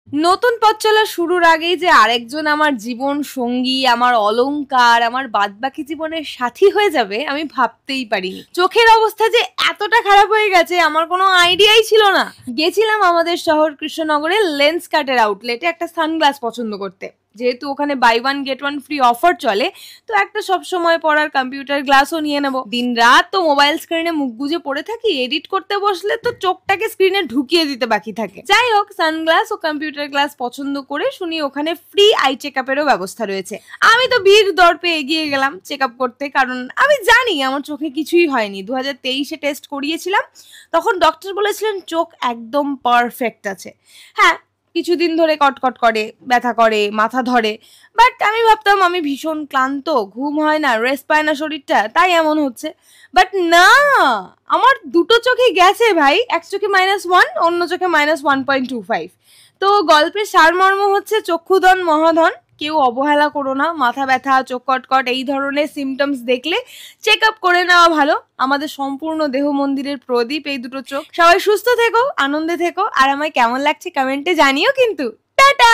নতুন পথ চলা শুরুর আগেই যে আরেকজন আমার জীবন সঙ্গী, আমার অলংকার, আমার বাদবাকি জীবনের সাথী হয়ে যাবে আমি ভাবতেই পারিনি। চোখের অবস্থা যে এতটা খারাপ হয়ে গেছে আমার কোনো আইডিয়াই ছিল না। গেছিলাম আমাদের শহর কৃষ্ণনগরের লেন্স কার্টের আউটলেটে একটা সানগ্লাস পছন্দ করতে। যেহেতু ওখানে buy one get one free offer চলে, তো একটা সবসময় পড়ার কম্পিউটার গ্লাসও নিয়ে নেবো। দিন রাত তো মোবাইল স্ক্রিনে মুখ গুজে পড়ে থাকি, এডিট করতে বসলে তো চোখটাকে স্ক্রিনে ঢুকিয়ে দিতে বাকি থাকে। যাই হোক, সানগ্লাস ও কম্পিউটার গ্লাস পছন্দ করে শুনি ওখানে ফ্রি আই চেক আপেরও ব্যবস্থা রয়েছে। আমি তো ভিড় দর্পে এগিয়ে গেলাম চেক আপ করতে, কারণ আমি জানি আমার চোখে কিছুই হয়নি। 2023-এ টেস্ট করিয়েছিলাম, তখন ডক্টর বলেছিলেন চোখ একদম পারফেক্ট আছে। হ্যাঁ, কিছুদিন ধরে কটকট করে, ব্যথা করে, মাথা ধরে, বাট আমি ভাবতাম আমি ভীষণ ক্লান্ত, ঘুম হয় না, রেস্ট পায় না শরীরটা, তাই এমন হচ্ছে। বাট না, আমার দুটো চোখে গেছে ভাই। এক চোখে -1, অন্য চোখে -1.25। তো গল্পের সারমর্ম হচ্ছে চক্ষুধন মহাধন। কেউ অবহেলা করো না। মাথা ব্যথা, চোখ কটকট এই ধরনের সিমটমস দেখলে চেক আপ করে নেওয়া ভালো। আমাদের সম্পূর্ণ দেহ মন্দিরের প্রদীপ এই দুটো চোখ। সবাই সুস্থ থেকো, আনন্দে থেকো, আর আমায় কেমন লাগছে কমেন্টে জানিও কিন্তু। টাটা।